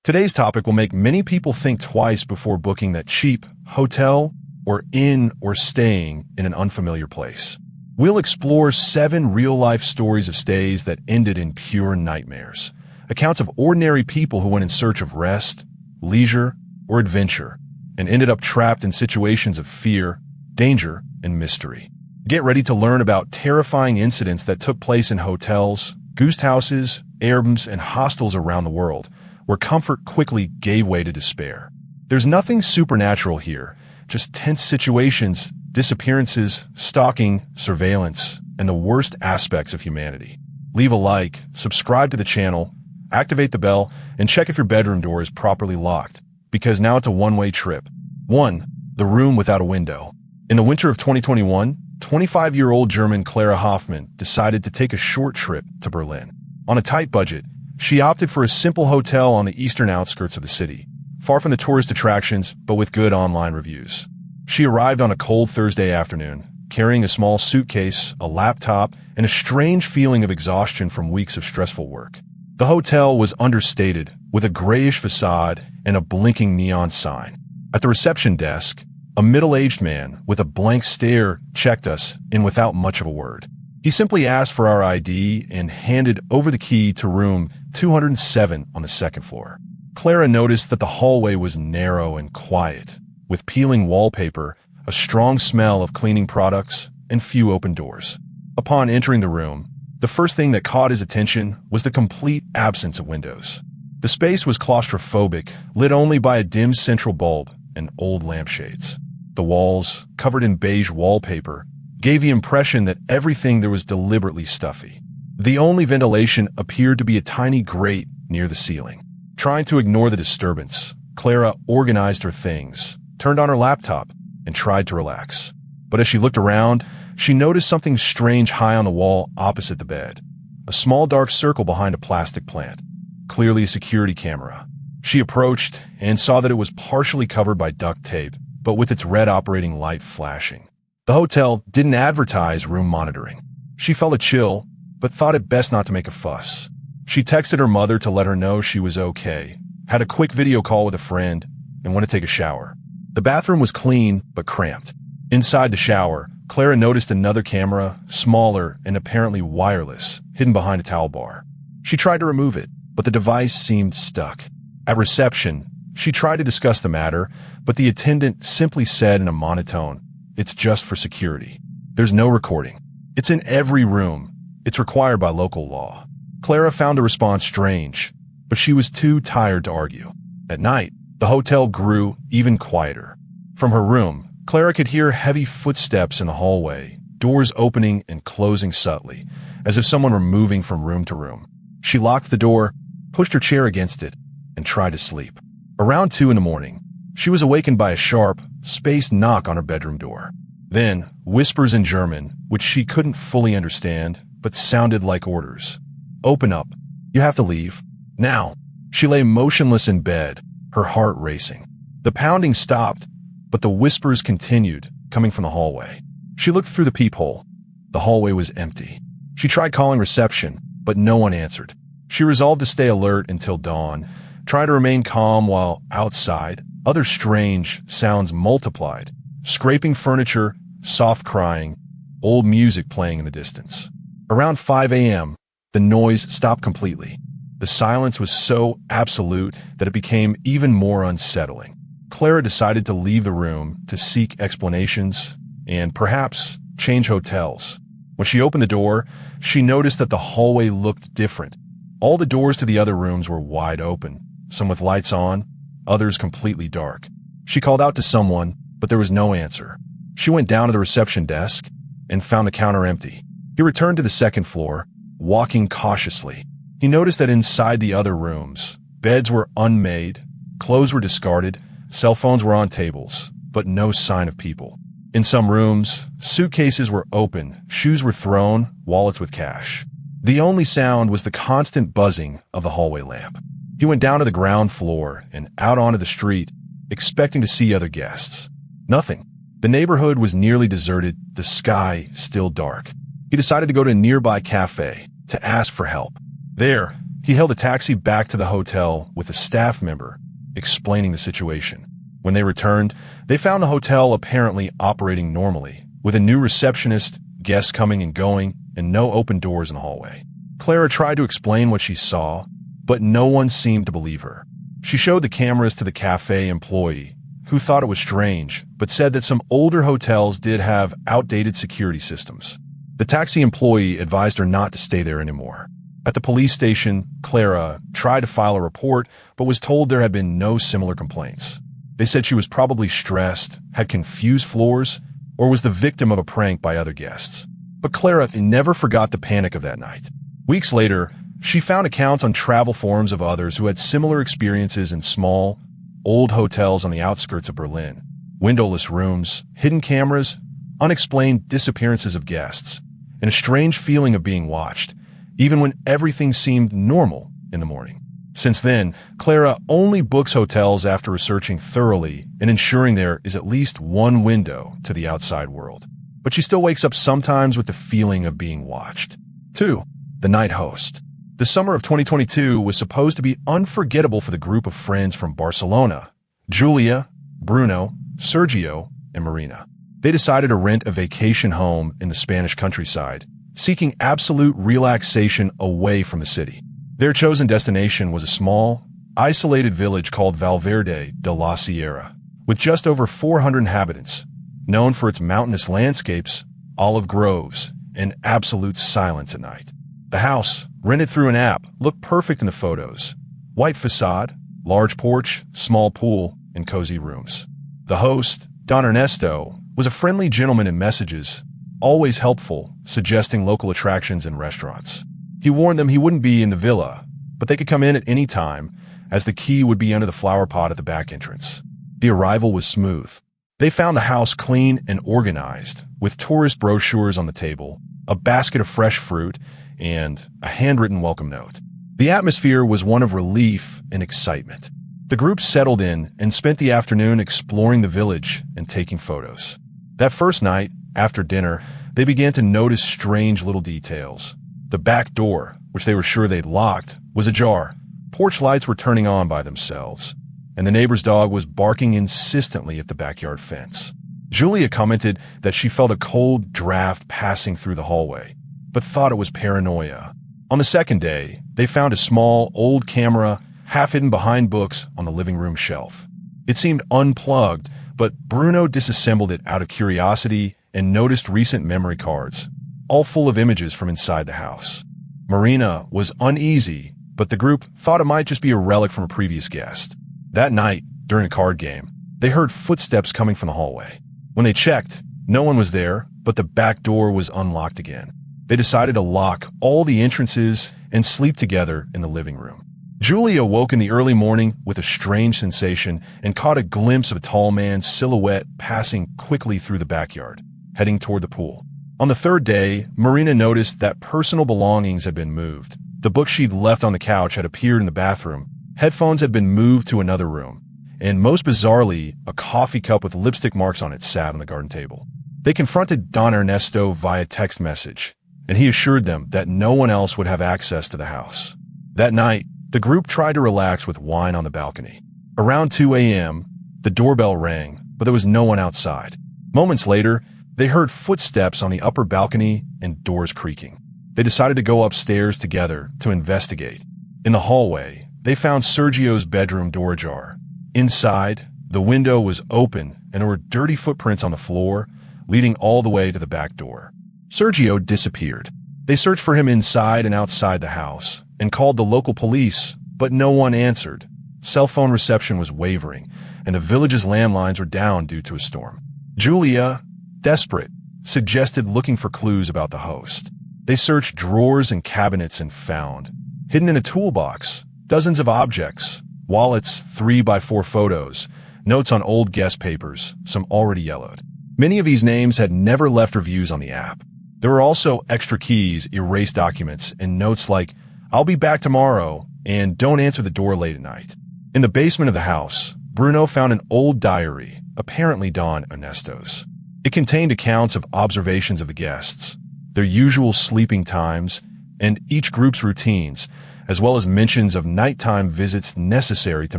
Today's topic will make many people think twice before booking that cheap hotel or inn or staying in an unfamiliar place. We'll explore 7 real-life stories of stays that ended in pure nightmares. Accounts of ordinary people who went in search of rest, leisure, or adventure, and ended up trapped in situations of fear, danger, and mystery. Get ready to learn about terrifying incidents that took place in hotels, guest houses, Airbnbs, and hostels around the world, where comfort quickly gave way to despair. There's nothing supernatural here, just tense situations, disappearances, stalking, surveillance, and the worst aspects of humanity. Leave a like, subscribe to the channel, activate the bell, and check if your bedroom door is properly locked, because now it's a one-way trip. 1. The room without a window. In the winter of 2021, 25-year-old German Clara Hoffmann decided to take a short trip to Berlin. On a tight budget, she opted for a simple hotel on the eastern outskirts of the city, far from the tourist attractions but with good online reviews. She arrived on a cold Thursday afternoon, carrying a small suitcase, a laptop, and a strange feeling of exhaustion from weeks of stressful work. The hotel was understated, with a grayish facade and a blinking neon sign. At the reception desk, a middle-aged man with a blank stare checked us in without much of a word. He simply asked for our ID and handed over the key to room 207 on the second floor. Clara noticed that the hallway was narrow and quiet, with peeling wallpaper, a strong smell of cleaning products, and few open doors. Upon entering the room, the first thing that caught his attention was the complete absence of windows. The space was claustrophobic, lit only by a dim central bulb and old lampshades. The walls, covered in beige wallpaper, gave the impression that everything there was deliberately stuffy. The only ventilation appeared to be a tiny grate near the ceiling. Trying to ignore the disturbance, Clara organized her things, turned on her laptop, and tried to relax. But as she looked around, she noticed something strange high on the wall opposite the bed. A small dark circle behind a plastic plant, clearly a security camera. She approached and saw that it was partially covered by duct tape, but with its red operating light flashing. The hotel didn't advertise room monitoring. She felt a chill, but thought it best not to make a fuss. She texted her mother to let her know she was okay, had a quick video call with a friend, and went to take a shower. The bathroom was clean, but cramped. Inside the shower, Clara noticed another camera, smaller and apparently wireless, hidden behind a towel bar. She tried to remove it, but the device seemed stuck. At reception, she tried to discuss the matter, but the attendant simply said in a monotone, "It's just for security. There's no recording. It's in every room. It's required by local law." Clara found the response strange, but she was too tired to argue. At night, the hotel grew even quieter. From her room, Clara could hear heavy footsteps in the hallway, doors opening and closing subtly, as if someone were moving from room to room. She locked the door, pushed her chair against it, and tried to sleep. Around 2 in the morning, she was awakened by a sharp, spaced knock on her bedroom door. Then, whispers in German, which she couldn't fully understand, but sounded like orders. "Open up. You have to leave. Now." She lay motionless in bed, her heart racing. The pounding stopped, but the whispers continued, coming from the hallway. She looked through the peephole. The hallway was empty. She tried calling reception, but no one answered. She resolved to stay alert until dawn, trying to remain calm while outside, other strange sounds multiplied. Scraping furniture, soft crying, old music playing in the distance. Around 5 a.m., the noise stopped completely. The silence was so absolute that it became even more unsettling. Clara decided to leave the room to seek explanations and perhaps change hotels. When she opened the door, she noticed that the hallway looked different. All the doors to the other rooms were wide open, some with lights on, others completely dark. She called out to someone, but there was no answer. She went down to the reception desk and found the counter empty. He returned to the second floor, walking cautiously. He noticed that inside the other rooms, beds were unmade, clothes were discarded, cell phones were on tables, but no sign of people. In some rooms, suitcases were open, shoes were thrown, wallets with cash. The only sound was the constant buzzing of the hallway lamp. He went down to the ground floor and out onto the street, expecting to see other guests. Nothing. The neighborhood was nearly deserted, the sky still dark. He decided to go to a nearby cafe to ask for help. There, He hailed a taxi back to the hotel with a staff member, explaining the situation. When they returned, they found the hotel apparently operating normally, with a new receptionist, guests coming and going, and no open doors in the hallway. Clara tried to explain what she saw, but no one seemed to believe her. She showed the cameras to the cafe employee, who thought it was strange, but said that some older hotels did have outdated security systems. The taxi employee advised her not to stay there anymore. At the police station, Clara tried to file a report, but was told there had been no similar complaints. They said she was probably stressed, had confused floors, or was the victim of a prank by other guests. But Clara never forgot the panic of that night. Weeks later, she found accounts on travel forums of others who had similar experiences in small, old hotels on the outskirts of Berlin. Windowless rooms, hidden cameras, unexplained disappearances of guests, and a strange feeling of being watched, even when everything seemed normal in the morning. Since then, Clara only books hotels after researching thoroughly and ensuring there is at least one window to the outside world. But she still wakes up sometimes with the feeling of being watched. 2. The night host. The summer of 2022 was supposed to be unforgettable for the group of friends from Barcelona: Julia, Bruno, Sergio, and Marina. They decided to rent a vacation home in the Spanish countryside, seeking absolute relaxation away from the city. Their chosen destination was a small, isolated village called Valverde de la Sierra, with just over 400 inhabitants, known for its mountainous landscapes, olive groves, and absolute silence at night. The house, rented through an app, looked perfect in the photos. White facade, large porch, small pool, and cozy rooms. The host, Don Ernesto, was a friendly gentleman in messages, always helpful, suggesting local attractions and restaurants. He warned them he wouldn't be in the villa, but they could come in at any time, as the key would be under the flower pot at the back entrance. The arrival was smooth. They found the house clean and organized, with tourist brochures on the table, a basket of fresh fruit, and a handwritten welcome note. The atmosphere was one of relief and excitement. The group settled in and spent the afternoon exploring the village and taking photos. That first night, after dinner, they began to notice strange little details. The back door, which they were sure they'd locked, was ajar. Porch lights were turning on by themselves, and the neighbor's dog was barking insistently at the backyard fence. Julia commented that she felt a cold draft passing through the hallway, but thought it was paranoia. On the second day, they found a small, old camera half hidden behind books on the living room shelf. It seemed unplugged, but Bruno disassembled it out of curiosity and noticed recent memory cards, all full of images from inside the house. Marina was uneasy, but the group thought it might just be a relic from a previous guest. That night, during a card game, they heard footsteps coming from the hallway. When they checked, no one was there, but the back door was unlocked again. They decided to lock all the entrances and sleep together in the living room. Julia woke in the early morning with a strange sensation and caught a glimpse of a tall man's silhouette passing quickly through the backyard, heading toward the pool. On the third day, Marina noticed that personal belongings had been moved. The book she'd left on the couch had appeared in the bathroom, headphones had been moved to another room, and most bizarrely, a coffee cup with lipstick marks on it sat on the garden table. They confronted Don Ernesto via text message, and he assured them that no one else would have access to the house. That night, the group tried to relax with wine on the balcony. Around 2 a.m., the doorbell rang, but there was no one outside. Moments later, they heard footsteps on the upper balcony and doors creaking. They decided to go upstairs together to investigate. In the hallway, they found Sergio's bedroom door ajar. Inside, the window was open and there were dirty footprints on the floor, leading all the way to the back door. Sergio disappeared. They searched for him inside and outside the house and called the local police, but no one answered. Cell phone reception was wavering, and the village's landlines were down due to a storm. Julia, desperate, suggested looking for clues about the host. They searched drawers and cabinets and found, hidden in a toolbox, dozens of objects, wallets, 3x4 photos, notes on old guest papers, some already yellowed. Many of these names had never left reviews on the app. There were also extra keys, erased documents, and notes like, "I'll be back tomorrow," and "Don't answer the door late at night." In the basement of the house, Bruno found an old diary, apparently Don Ernesto's. It contained accounts of observations of the guests, their usual sleeping times, and each group's routines, as well as mentions of nighttime visits necessary to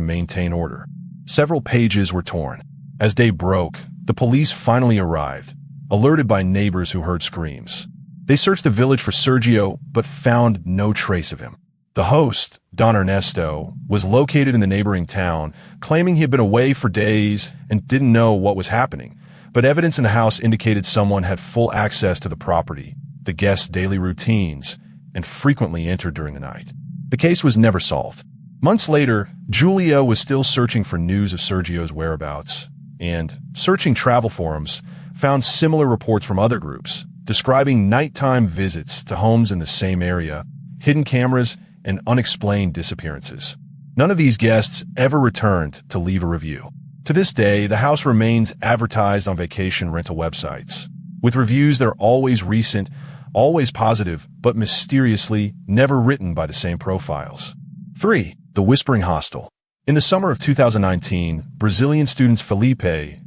maintain order. Several pages were torn. As day broke, the police finally arrived, alerted by neighbors who heard screams. They searched the village for Sergio, but found no trace of him. The host, Don Ernesto, was located in the neighboring town, claiming he had been away for days and didn't know what was happening. But evidence in the house indicated someone had full access to the property, the guests' daily routines, and frequently entered during the night. The case was never solved. Months later, Julia was still searching for news of Sergio's whereabouts, and, searching travel forums, found similar reports from other groups, describing nighttime visits to homes in the same area, hidden cameras, and unexplained disappearances. None of these guests ever returned to leave a review. To this day, the house remains advertised on vacation rental websites, with reviews that are always recent, always positive, but mysteriously never written by the same profiles. 3. The Whispering Hostel. In the summer of 2019, Brazilian students Felipe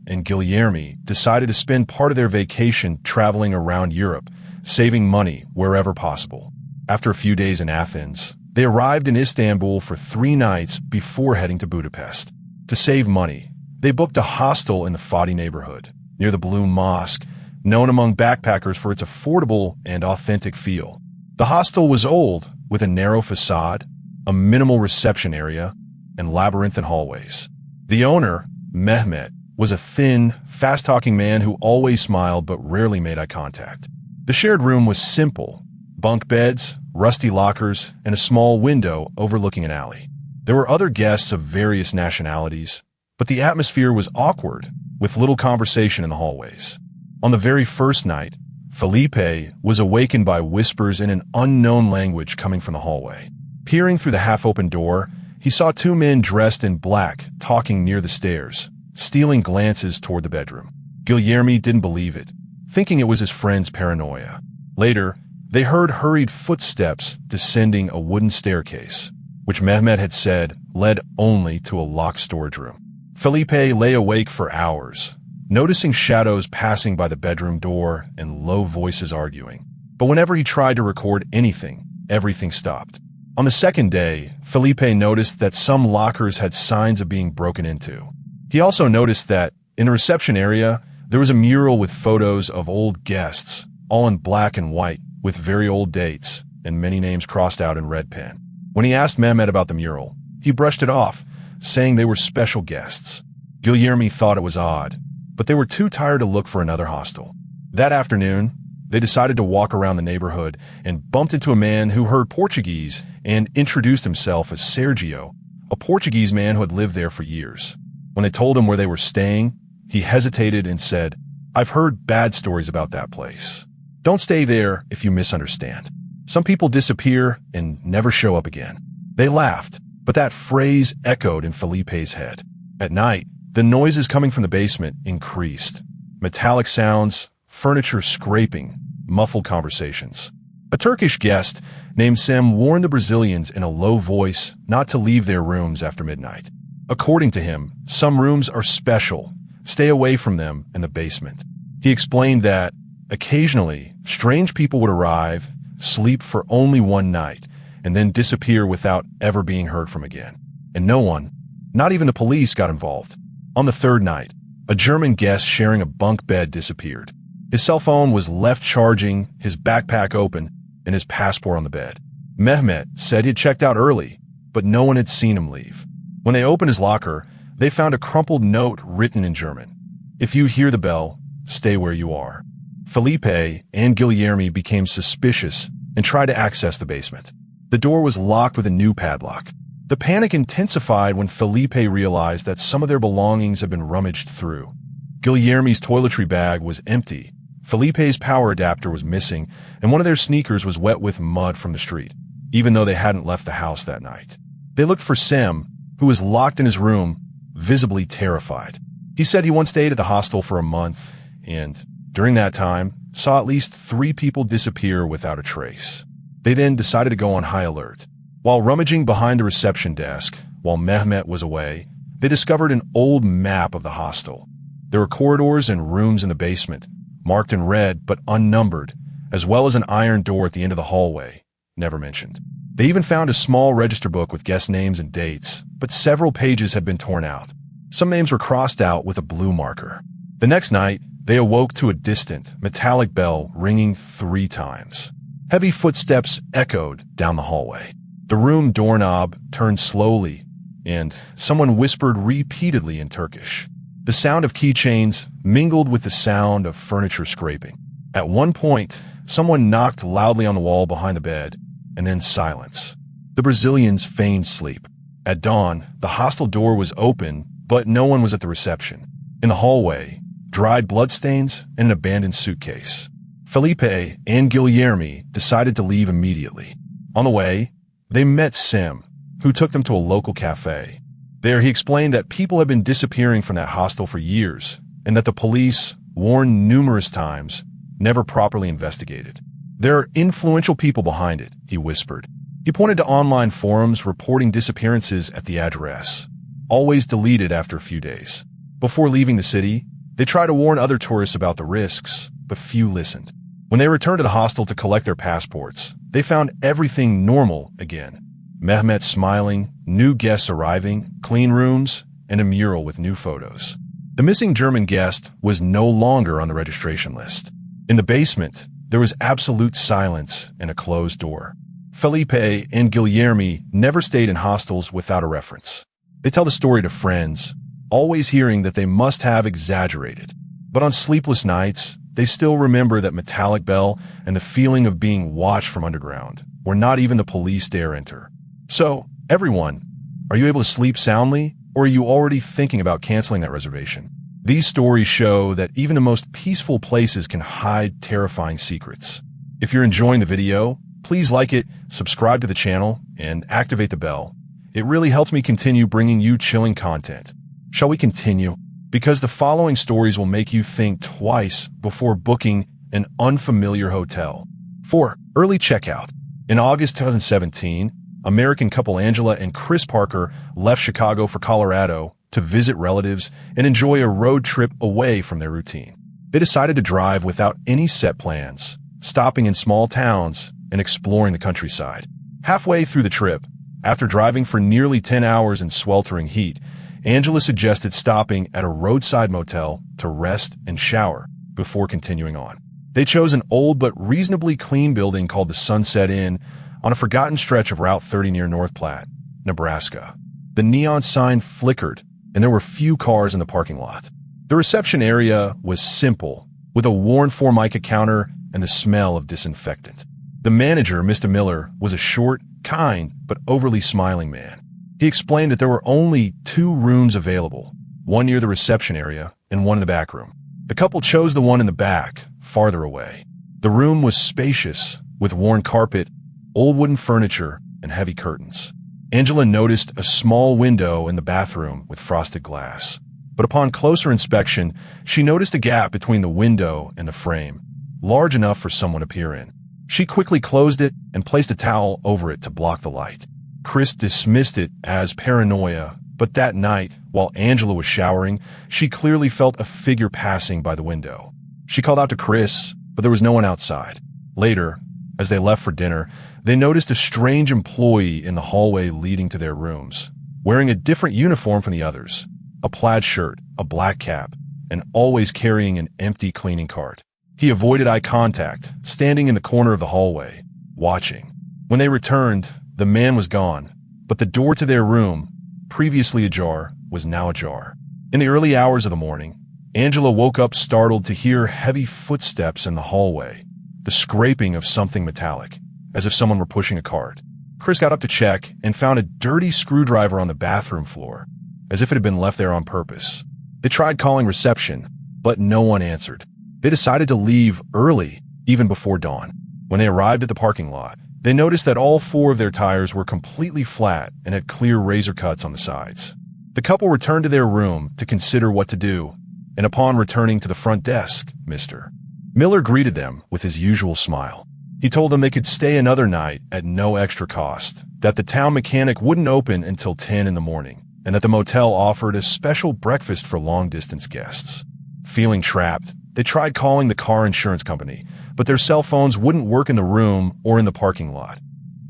and Guilherme decided to spend part of their vacation traveling around Europe, saving money wherever possible. After a few days in Athens, they arrived in Istanbul for 3 nights before heading to Budapest. To save money, they booked a hostel in the Fadi neighborhood, near the Blue Mosque, known among backpackers for its affordable and authentic feel. The hostel was old, with a narrow facade, a minimal reception area, and labyrinthine hallways. The owner, Mehmet, was a thin, fast-talking man who always smiled but rarely made eye contact. The shared room was simple: bunk beds, rusty lockers, and a small window overlooking an alley. There were other guests of various nationalities, but the atmosphere was awkward, with little conversation in the hallways. On the very first night, Felipe was awakened by whispers in an unknown language coming from the hallway. Peering through the half-open door, he saw 2 men dressed in black talking near the stairs, stealing glances toward the bedroom. Guilherme didn't believe it, thinking it was his friend's paranoia. Later, they heard hurried footsteps descending a wooden staircase, which Mehmet had said led only to a locked storage room. Felipe lay awake for hours, noticing shadows passing by the bedroom door and low voices arguing. But whenever he tried to record anything, everything stopped. On the second day, Felipe noticed that some lockers had signs of being broken into. He also noticed that, in the reception area, there was a mural with photos of old guests, all in black and white, with very old dates, and many names crossed out in red pen. When he asked Mehmet about the mural, he brushed it off, saying they were special guests. Guilherme thought it was odd, but they were too tired to look for another hostel. That afternoon, they decided to walk around the neighborhood and bumped into a man who heard Portuguese and introduced himself as Sergio, a Portuguese man who had lived there for years. When they told him where they were staying, he hesitated and said, "I've heard bad stories about that place. Don't stay there if you misunderstand. Some people disappear and never show up again." They laughed, but that phrase echoed in Felipe's head. At night, the noises coming from the basement increased. Metallic sounds, furniture scraping, muffled conversations. A Turkish guest named Sem warned the Brazilians in a low voice not to leave their rooms after midnight. According to him, some rooms are special. Stay away from them in the basement. He explained that, occasionally, strange people would arrive, sleep for only 1 night, and then disappear without ever being heard from again. And no one, not even the police, got involved. On the 3rd night, a German guest sharing a bunk bed disappeared. His cell phone was left charging, his backpack open, and his passport on the bed. Mehmet said he had checked out early, but no one had seen him leave. When they opened his locker, they found a crumpled note written in German. "If you hear the bell, stay where you are." Felipe and Guilherme became suspicious and tried to access the basement. The door was locked with a new padlock. The panic intensified when Felipe realized that some of their belongings had been rummaged through. Guilherme's toiletry bag was empty, Felipe's power adapter was missing, and one of their sneakers was wet with mud from the street, even though they hadn't left the house that night. They looked for Sem, who was locked in his room, visibly terrified. He said he once stayed at the hostel for a month, and, during that time, saw at least 3 people disappear without a trace. They then decided to go on high alert. While rummaging behind the reception desk, while Mehmet was away, they discovered an old map of the hostel. There were corridors and rooms in the basement, marked in red but unnumbered, as well as an iron door at the end of the hallway, never mentioned. They even found a small register book with guest names and dates, but several pages had been torn out. Some names were crossed out with a blue marker. The next night, they awoke to a distant, metallic bell ringing 3 times. Heavy footsteps echoed down the hallway. The room doorknob turned slowly, and someone whispered repeatedly in Turkish. The sound of keychains mingled with the sound of furniture scraping. At one point, someone knocked loudly on the wall behind the bed, and then silence. The Brazilians feigned sleep. At dawn, the hostel door was open, but no one was at the reception. In the hallway, dried bloodstains and an abandoned suitcase. Felipe and Guilherme decided to leave immediately. On the way, they met Sim, who took them to a local cafe. There, he explained that people had been disappearing from that hostel for years, and that the police, warned numerous times, never properly investigated. There are influential people behind it, he whispered. He pointed to online forums reporting disappearances at the address, always deleted after a few days. Before leaving the city, they tried to warn other tourists about the risks, but few listened. When they returned to the hostel to collect their passports, they found everything normal again. Mehmet smiling, new guests arriving, clean rooms, and a mural with new photos. The missing German guest was no longer on the registration list. In the basement, there was absolute silence and a closed door. Felipe and Guilherme never stayed in hostels without a reference. They tell the story to friends, always hearing that they must have exaggerated. But on sleepless nights, they still remember that metallic bell and the feeling of being watched from underground, where not even the police dare enter. So, everyone, are you able to sleep soundly, or are you already thinking about canceling that reservation? These stories show that even the most peaceful places can hide terrifying secrets. If you're enjoying the video, please like it, subscribe to the channel, and activate the bell. It really helps me continue bringing you chilling content. Shall we continue? Because the following stories will make you think twice before booking an unfamiliar hotel. 4. Early checkout. In August 2017, American couple Angela and Chris Parker left Chicago for Colorado to visit relatives and enjoy a road trip away from their routine. They decided to drive without any set plans, stopping in small towns and exploring the countryside. Halfway through the trip, after driving for nearly 10 hours in sweltering heat, Angela suggested stopping at a roadside motel to rest and shower before continuing on. They chose an old but reasonably clean building called the Sunset Inn on a forgotten stretch of Route 30 near North Platte, Nebraska. The neon sign flickered, and there were few cars in the parking lot. The reception area was simple, with a worn Formica counter and the smell of disinfectant. The manager, Mr. Miller, was a short, kind, but overly smiling man. He explained that there were only 2 rooms available, one near the reception area and one in the back room. The couple chose the one in the back, farther away. The room was spacious, with worn carpet, old wooden furniture, and heavy curtains. Angela noticed a small window in the bathroom with frosted glass. But upon closer inspection, she noticed a gap between the window and the frame, large enough for someone to peer in. She quickly closed it and placed a towel over it to block the light. Chris dismissed it as paranoia, but that night, while Angela was showering, she clearly felt a figure passing by the window. She called out to Chris, but there was no one outside. Later, as they left for dinner, they noticed a strange employee in the hallway leading to their rooms, wearing a different uniform from the others, a plaid shirt, a black cap, and always carrying an empty cleaning cart. He avoided eye contact, standing in the corner of the hallway, watching. When they returned, the man was gone, but the door to their room, previously ajar, was now ajar. In the early hours of the morning, Angela woke up startled to hear heavy footsteps in the hallway, the scraping of something metallic, as if someone were pushing a cart. Chris got up to check and found a dirty screwdriver on the bathroom floor, as if it had been left there on purpose. They tried calling reception, but no one answered. They decided to leave early, even before dawn. When they arrived at the parking lot, they noticed that all 4 of their tires were completely flat and had clear razor cuts on the sides. The couple returned to their room to consider what to do, and upon returning to the front desk, Mr. Miller greeted them with his usual smile. He told them they could stay another night at no extra cost, that the town mechanic wouldn't open until 10 in the morning, and that the motel offered a special breakfast for long-distance guests. Feeling trapped, they tried calling the car insurance company, but their cell phones wouldn't work in the room or in the parking lot.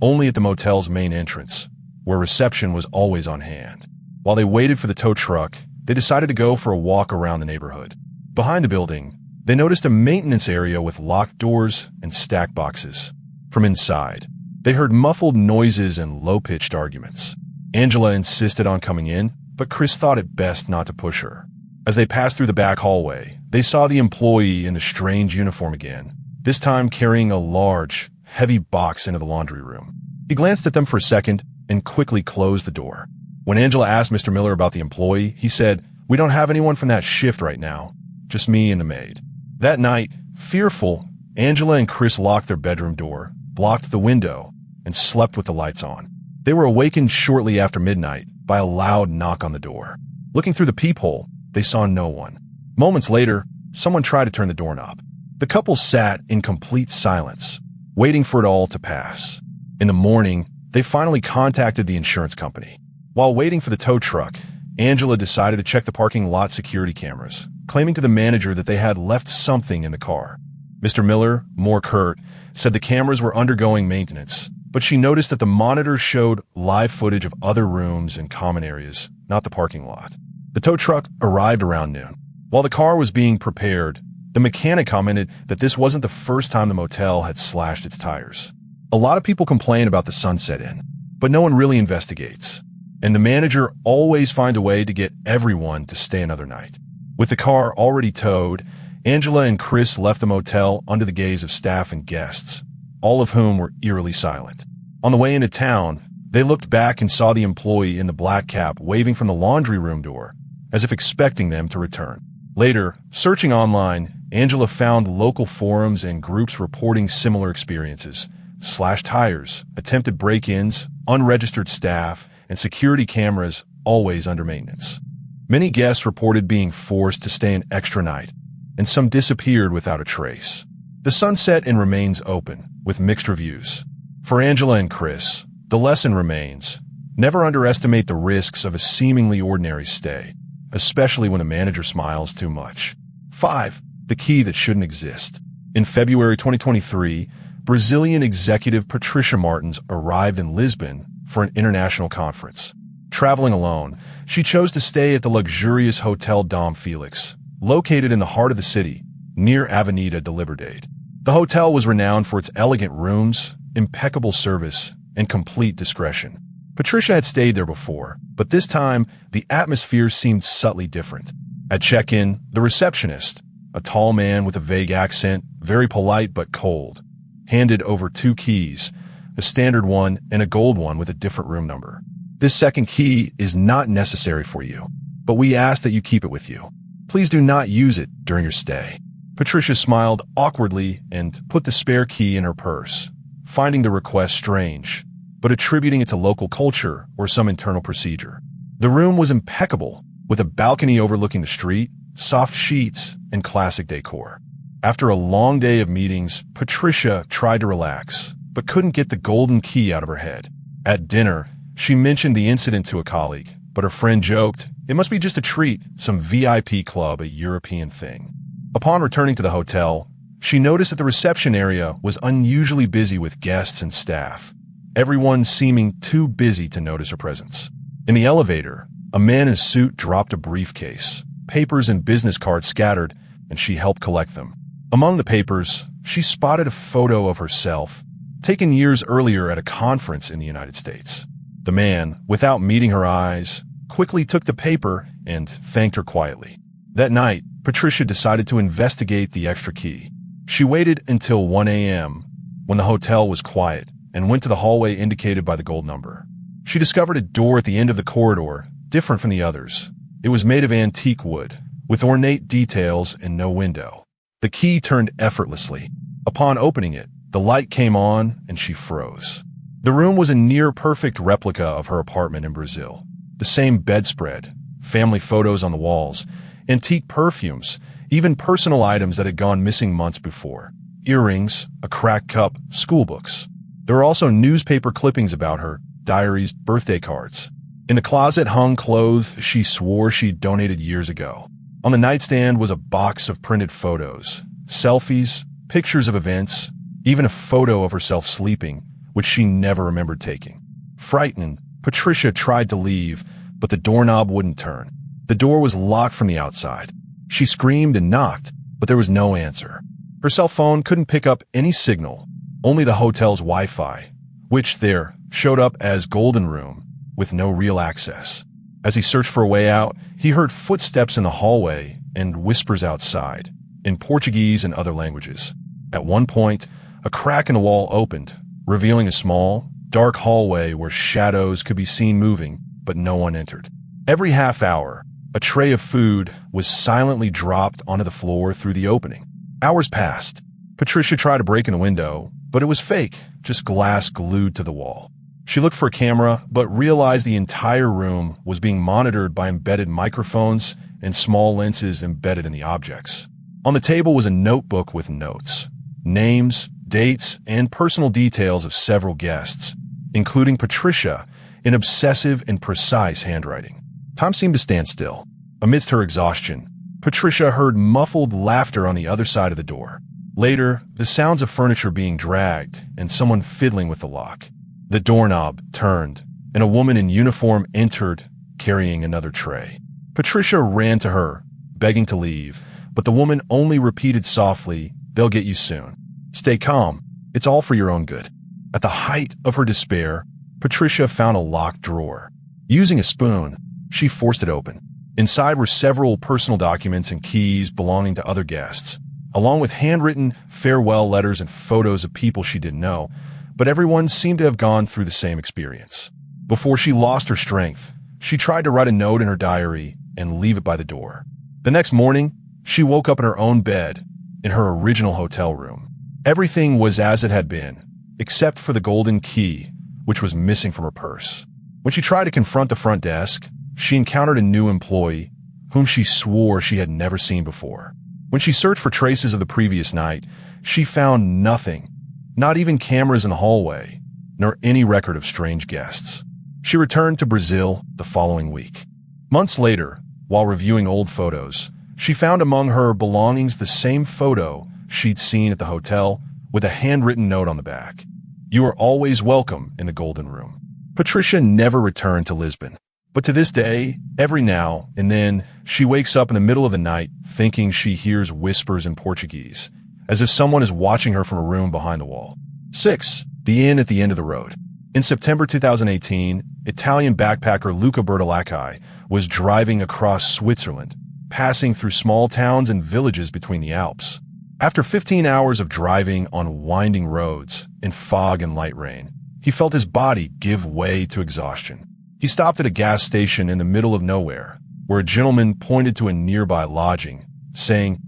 only at the motel's main entrance, where reception was always on hand. While they waited for the tow truck, they decided to go for a walk around the neighborhood. Behind the building, they noticed a maintenance area with locked doors and stacked boxes. From inside, they heard muffled noises and low-pitched arguments. Angela insisted on coming in, but Chris thought it best not to push her. As they passed through the back hallway, they saw the employee in the strange uniform again, this time carrying a large, heavy box into the laundry room. He glanced at them for a second and quickly closed the door. When Angela asked Mr. Miller about the employee, he said, "We don't have anyone from that shift right now, just me and the maid." That night, fearful, Angela and Chris locked their bedroom door, blocked the window, and slept with the lights on. They were awakened shortly after midnight by a loud knock on the door. Looking through the peephole, they saw no one. Moments later, someone tried to turn the doorknob. The couple sat in complete silence, waiting for it all to pass. In the morning, they finally contacted the insurance company. While waiting for the tow truck, Angela decided to check the parking lot security cameras, claiming to the manager that they had left something in the car. Mr. Miller, more curt, said the cameras were undergoing maintenance, but she noticed that the monitors showed live footage of other rooms and common areas, not the parking lot. The tow truck arrived around noon. While the car was being prepared, the mechanic commented that this wasn't the first time the motel had slashed its tires. A lot of people complain about the Sunset Inn, but no one really investigates. And the manager always finds a way to get everyone to stay another night. With the car already towed, Angela and Chris left the motel under the gaze of staff and guests, all of whom were eerily silent. On the way into town, they looked back and saw the employee in the black cap waving from the laundry room door, as if expecting them to return. Later, searching online, Angela found local forums and groups reporting similar experiences: slashed tires, attempted break-ins, unregistered staff, and security cameras always under maintenance. Many guests reported being forced to stay an extra night, and some disappeared without a trace. The Sunset Inn remains open, with mixed reviews. For Angela and Chris, the lesson remains: never underestimate the risks of a seemingly ordinary stay, especially when the manager smiles too much. 5. The key that shouldn't exist. In February 2023, Brazilian executive Patricia Martins arrived in Lisbon for an international conference. Traveling alone, she chose to stay at the luxurious Hotel Dom Felix, located in the heart of the city, near Avenida de Liberdade. The hotel was renowned for its elegant rooms, impeccable service, and complete discretion. Patricia had stayed there before, but this time, the atmosphere seemed subtly different. At check-in, the receptionist, a tall man with a vague accent, very polite but cold, handed over 2 keys, a standard one and a gold one with a different room number. "This second key is not necessary for you, but we ask that you keep it with you. Please do not use it during your stay." Patricia smiled awkwardly and put the spare key in her purse, finding the request strange, but attributing it to local culture or some internal procedure. The room was impeccable, with a balcony overlooking the street, soft sheets, and classic decor. After a long day of meetings, Patricia tried to relax, but couldn't get the golden key out of her head. At dinner, she mentioned the incident to a colleague, but her friend joked, "It must be just a treat, some VIP club, a European thing." Upon returning to the hotel, she noticed that the reception area was unusually busy with guests and staff, everyone seeming too busy to notice her presence. In the elevator, a man in a suit dropped a briefcase, papers and business cards scattered, and she helped collect them. Among the papers, she spotted a photo of herself, taken years earlier at a conference in the United States. The man, without meeting her eyes, quickly took the paper and thanked her quietly. That night, Patricia decided to investigate the extra key. She waited until 1 a.m., when the hotel was quiet, and went to the hallway indicated by the gold number. She discovered a door at the end of the corridor, different from the others. It was made of antique wood, with ornate details and no window. The key turned effortlessly. Upon opening it, the light came on and she froze. The room was a near-perfect replica of her apartment in Brazil. The same bedspread, family photos on the walls, antique perfumes, even personal items that had gone missing months before. Earrings, a cracked cup, school books. There were also newspaper clippings about her, diaries, birthday cards. In the closet hung clothes she swore she'd donated years ago. On the nightstand was a box of printed photos, selfies, pictures of events, even a photo of herself sleeping, which she never remembered taking. Frightened, Patricia tried to leave, but the doorknob wouldn't turn. The door was locked from the outside. She screamed and knocked, but there was no answer. Her cell phone couldn't pick up any signal, only the hotel's Wi-Fi, which there showed up as Golden Room, with no real access. As he searched for a way out, he heard footsteps in the hallway and whispers outside, in Portuguese and other languages. At one point, a crack in the wall opened, revealing a small, dark hallway where shadows could be seen moving, but no one entered. Every half hour, a tray of food was silently dropped onto the floor through the opening. Hours passed. Patricia tried to break in the window, but it was fake, just glass glued to the wall. She looked for a camera, but realized the entire room was being monitored by embedded microphones and small lenses embedded in the objects. On the table was a notebook with notes, names, dates, and personal details of several guests, including Patricia, in obsessive and precise handwriting. Time seemed to stand still. Amidst her exhaustion, Patricia heard muffled laughter on the other side of the door. Later, the sounds of furniture being dragged and someone fiddling with the lock. The doorknob turned, and a woman in uniform entered, carrying another tray. Patricia ran to her, begging to leave, but the woman only repeated softly, "They'll get you soon. Stay calm. It's all for your own good." At the height of her despair, Patricia found a locked drawer. Using a spoon, she forced it open. Inside were several personal documents and keys belonging to other guests, along with handwritten farewell letters and photos of people she didn't know, but everyone seemed to have gone through the same experience. Before she lost her strength, she tried to write a note in her diary and leave it by the door. The next morning, she woke up in her own bed, in her original hotel room. Everything was as it had been, except for the golden key, which was missing from her purse. When she tried to confront the front desk, she encountered a new employee, whom she swore she had never seen before. When she searched for traces of the previous night, she found nothing, not even cameras in the hallway, nor any record of strange guests. She returned to Brazil the following week. Months later, while reviewing old photos, she found among her belongings the same photo she'd seen at the hotel, with a handwritten note on the back. "You are always welcome in the Golden Room." Patricia never returned to Lisbon, but to this day, every now and then, she wakes up in the middle of the night thinking she hears whispers in Portuguese, as if someone is watching her from a room behind the wall. 6. The Inn at the End of the Road. In September 2018, Italian backpacker Luca Bertolacci was driving across Switzerland, passing through small towns and villages between the Alps. After 15 hours of driving on winding roads, in fog and light rain, he felt his body give way to exhaustion. He stopped at a gas station in the middle of nowhere, where a gentleman pointed to a nearby lodging, saying,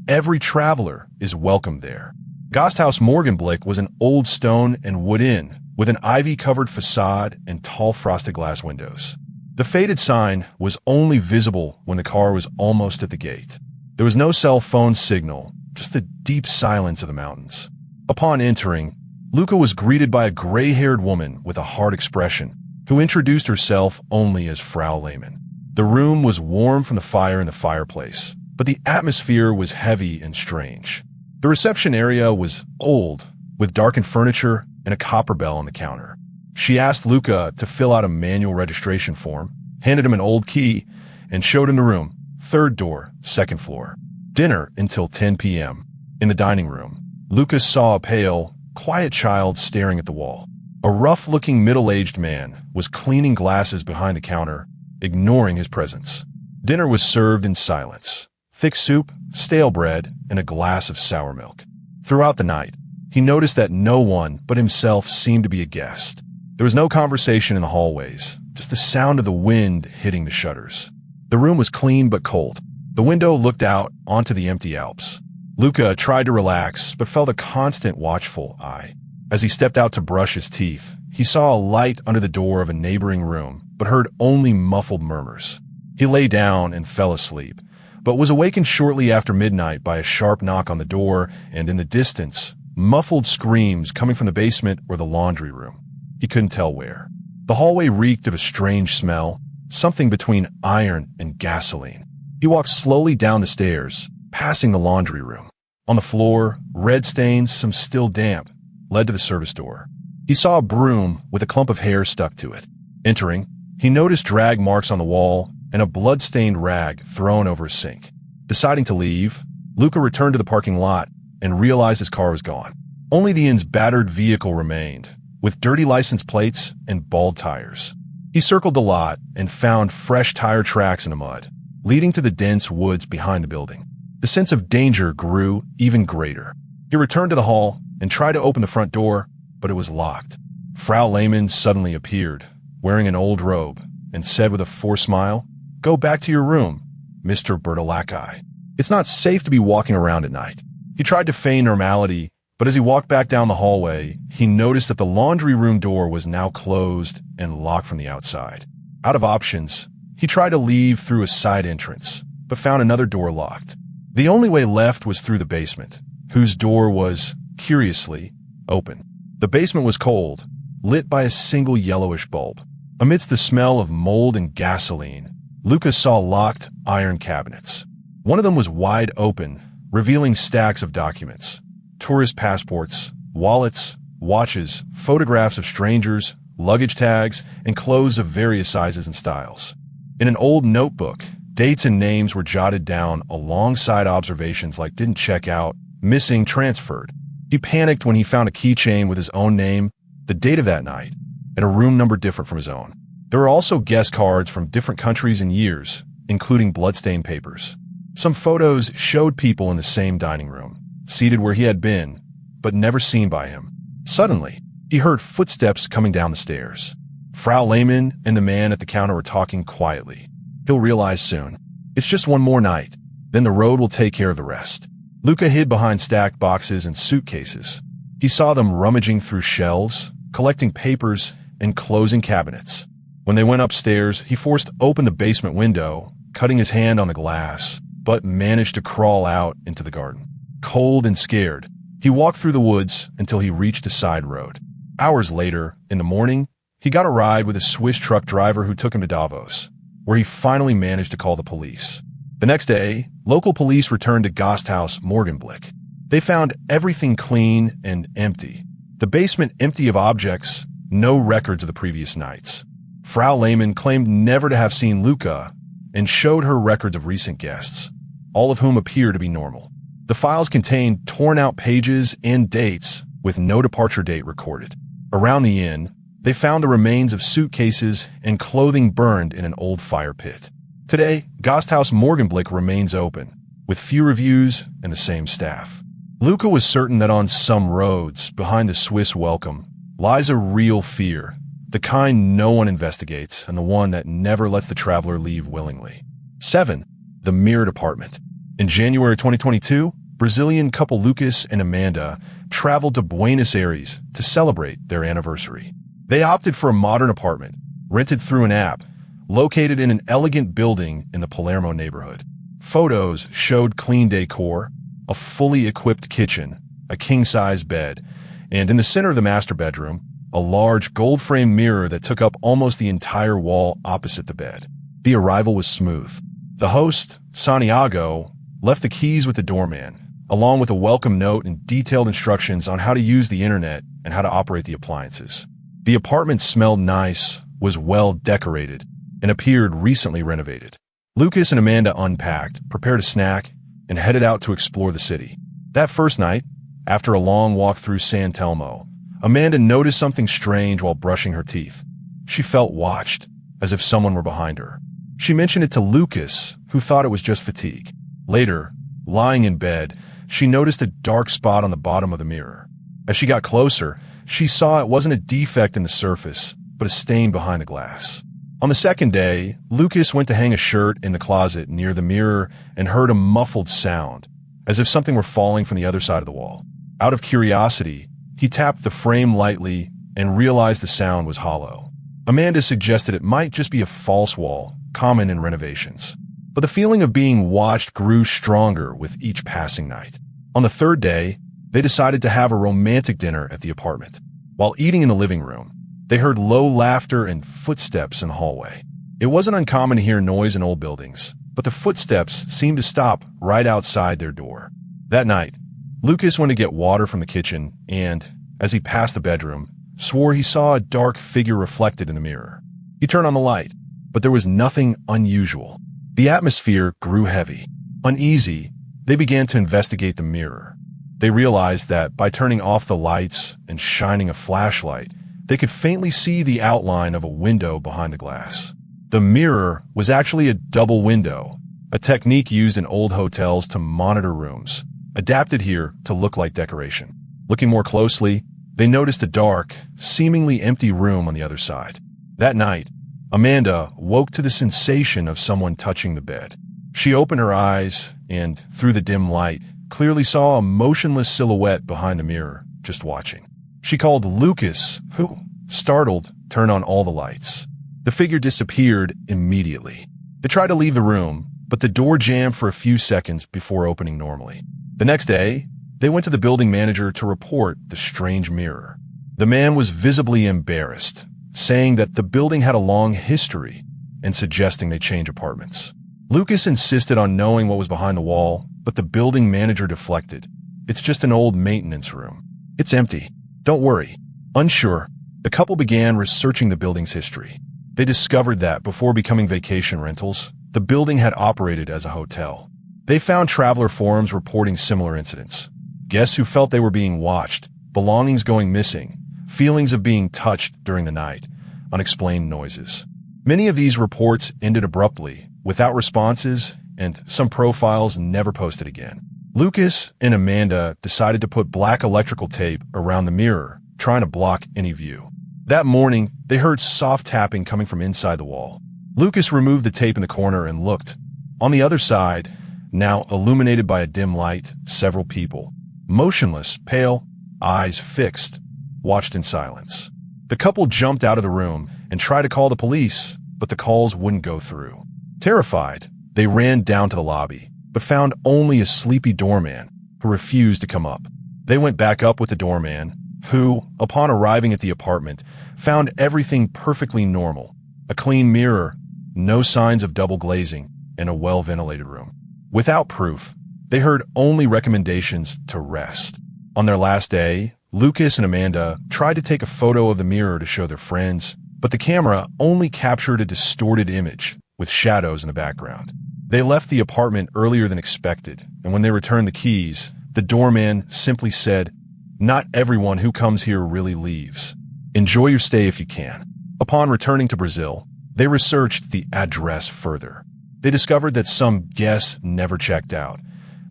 "Every traveler is welcome there." Gasthaus Morgenblick was an old stone and wood inn, with an ivy-covered facade and tall frosted glass windows. The faded sign was only visible when the car was almost at the gate. There was no cell phone signal, just the deep silence of the mountains. Upon entering, Luca was greeted by a gray-haired woman with a hard expression, who introduced herself only as Frau Lehmann. The room was warm from the fire in the fireplace, but the atmosphere was heavy and strange. The reception area was old, with darkened furniture and a copper bell on the counter. She asked Luca to fill out a manual registration form, handed him an old key, and showed him the room, third door, second floor. Dinner until 10 p.m. In the dining room, Luca saw a pale, quiet child staring at the wall. A rough-looking middle-aged man was cleaning glasses behind the counter, ignoring his presence. Dinner was served in silence. Thick soup, stale bread, and a glass of sour milk. Throughout the night, he noticed that no one but himself seemed to be a guest. There was no conversation in the hallways, just the sound of the wind hitting the shutters. The room was clean but cold. The window looked out onto the empty Alps. Luca tried to relax, but felt a constant watchful eye. As he stepped out to brush his teeth, he saw a light under the door of a neighboring room, but heard only muffled murmurs. He lay down and fell asleep, but was awakened shortly after midnight by a sharp knock on the door and, in the distance, muffled screams coming from the basement or the laundry room. He couldn't tell where. The hallway reeked of a strange smell, something between iron and gasoline. He walked slowly down the stairs, passing the laundry room. On the floor, red stains, some still damp, led to the service door. He saw a broom with a clump of hair stuck to it. Entering, he noticed drag marks on the wall and a blood-stained rag thrown over his sink. Deciding to leave, Luca returned to the parking lot and realized his car was gone. Only the inn's battered vehicle remained, with dirty license plates and bald tires. He circled the lot and found fresh tire tracks in the mud, leading to the dense woods behind the building. The sense of danger grew even greater. He returned to the hall and tried to open the front door, but it was locked. Frau Lehmann suddenly appeared, wearing an old robe, and said with a forced smile, "Go back to your room, Mr. Bertolacci. It's not safe to be walking around at night." He tried to feign normality, but as he walked back down the hallway, he noticed that the laundry room door was now closed and locked from the outside. Out of options, he tried to leave through a side entrance, but found another door locked. The only way left was through the basement, whose door was, curiously, open. The basement was cold, lit by a single yellowish bulb. Amidst the smell of mold and gasoline, Luca saw locked iron cabinets. One of them was wide open, revealing stacks of documents: tourist passports, wallets, watches, photographs of strangers, luggage tags, and clothes of various sizes and styles. In an old notebook, dates and names were jotted down alongside observations like "didn't check out," "missing," "transferred." He panicked when he found a keychain with his own name, the date of that night, and a room number different from his own. There were also guest cards from different countries and years, including bloodstained papers. Some photos showed people in the same dining room, seated where he had been, but never seen by him. Suddenly, he heard footsteps coming down the stairs. Frau Lehmann and the man at the counter were talking quietly. He'll realize soon. It's just one more night, then the road will take care of the rest. Luca hid behind stacked boxes and suitcases. He saw them rummaging through shelves, collecting papers, and closing cabinets. When they went upstairs, he forced open the basement window, cutting his hand on the glass, but managed to crawl out into the garden. Cold and scared, he walked through the woods until he reached a side road. Hours later, in the morning, he got a ride with a Swiss truck driver who took him to Davos, where he finally managed to call the police. The next day, local police returned to Gasthaus Morgenblick. They found everything clean and empty. The basement empty of objects, no records of the previous nights. Frau Lehmann claimed never to have seen Luca and showed her records of recent guests, all of whom appear to be normal. The files contained torn-out pages and dates with no departure date recorded. Around the inn, they found the remains of suitcases and clothing burned in an old fire pit. Today, Gasthaus Morgenblick remains open, with few reviews and the same staff. Luca was certain that on some roads, behind the Swiss welcome, lies a real fear, the kind no one investigates and the one that never lets the traveler leave willingly. 7. The Mirrored Apartment. In January 2022, Brazilian couple Lucas and Amanda traveled to Buenos Aires to celebrate their anniversary. They opted for a modern apartment, rented through an app, located in an elegant building in the Palermo neighborhood. Photos showed clean decor, a fully equipped kitchen, a king-size bed, and in the center of the master bedroom, a large gold-framed mirror that took up almost the entire wall opposite the bed. The arrival was smooth. The host, Santiago, left the keys with the doorman, along with a welcome note and detailed instructions on how to use the internet and how to operate the appliances. The apartment smelled nice, was well decorated, and appeared recently renovated. Lucas and Amanda unpacked, prepared a snack, and headed out to explore the city. That first night, after a long walk through San Telmo, Amanda noticed something strange while brushing her teeth. She felt watched, as if someone were behind her. She mentioned it to Lucas, who thought it was just fatigue. Later, lying in bed, she noticed a dark spot on the bottom of the mirror. As she got closer, she saw it wasn't a defect in the surface, but a stain behind the glass. On the second day, Lucas went to hang a shirt in the closet near the mirror and heard a muffled sound, as if something were falling from the other side of the wall. Out of curiosity, he tapped the frame lightly and realized the sound was hollow. Amanda suggested it might just be a false wall, common in renovations. But the feeling of being watched grew stronger with each passing night. On the third day, they decided to have a romantic dinner at the apartment. While eating in the living room, they heard low laughter and footsteps in the hallway. It wasn't uncommon to hear noise in old buildings, but the footsteps seemed to stop right outside their door. That night, Lucas went to get water from the kitchen and, as he passed the bedroom, swore he saw a dark figure reflected in the mirror. He turned on the light, but there was nothing unusual. The atmosphere grew heavy. Uneasy, they began to investigate the mirror. They realized that by turning off the lights and shining a flashlight, they could faintly see the outline of a window behind the glass. The mirror was actually a double window, a technique used in old hotels to monitor rooms, adapted here to look like decoration. Looking more closely, they noticed a dark, seemingly empty room on the other side. That night, Amanda woke to the sensation of someone touching the bed. She opened her eyes and, through the dim light, clearly saw a motionless silhouette behind the mirror, just watching. She called Lucas, who, startled, turned on all the lights. The figure disappeared immediately. They tried to leave the room, but the door jammed for a few seconds before opening normally. The next day, they went to the building manager to report the strange mirror. The man was visibly embarrassed, saying that the building had a long history and suggesting they change apartments. Lucas insisted on knowing what was behind the wall, but the building manager deflected. It's just an old maintenance room. It's empty. Don't worry. Unsure, the couple began researching the building's history. They discovered that before becoming vacation rentals, the building had operated as a hotel. They found traveler forums reporting similar incidents. Guests who felt they were being watched, belongings going missing, feelings of being touched during the night, unexplained noises. Many of these reports ended abruptly, without responses, and some profiles never posted again. Lucas and Amanda decided to put black electrical tape around the mirror, trying to block any view. That morning, they heard soft tapping coming from inside the wall. Lucas removed the tape in the corner and looked. On the other side, now illuminated by a dim light, several people, motionless, pale, eyes fixed, watched in silence. The couple jumped out of the room and tried to call the police, but the calls wouldn't go through. Terrified, they ran down to the lobby, but found only a sleepy doorman who refused to come up. They went back up with the doorman, who, upon arriving at the apartment, found everything perfectly normal. A clean mirror, no signs of double glazing, and a well-ventilated room. Without proof, they heard only recommendations to rest. On their last day, Lucas and Amanda tried to take a photo of the mirror to show their friends, but the camera only captured a distorted image with shadows in the background. They left the apartment earlier than expected, and when they returned the keys, the doorman simply said, "Not everyone who comes here really leaves. Enjoy your stay if you can." Upon returning to Brazil, they researched the address further. They discovered that some guests never checked out,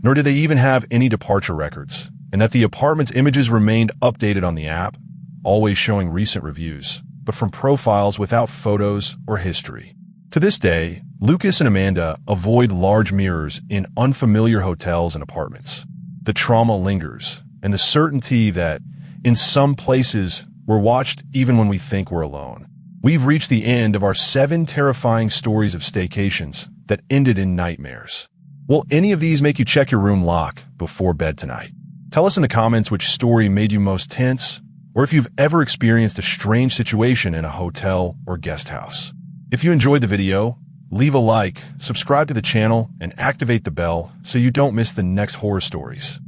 nor did they even have any departure records, and that the apartment's images remained updated on the app, always showing recent reviews, but from profiles without photos or history. To this day, Lucas and Amanda avoid large mirrors in unfamiliar hotels and apartments. The trauma lingers, and the certainty that, in some places, we're watched even when we think we're alone. We've reached the end of our 7 terrifying stories of staycations that ended in nightmares. Will any of these make you check your room lock before bed tonight? Tell us in the comments which story made you most tense, or if you've ever experienced a strange situation in a hotel or guest house. If you enjoyed the video, leave a like, subscribe to the channel, and activate the bell so you don't miss the next horror stories.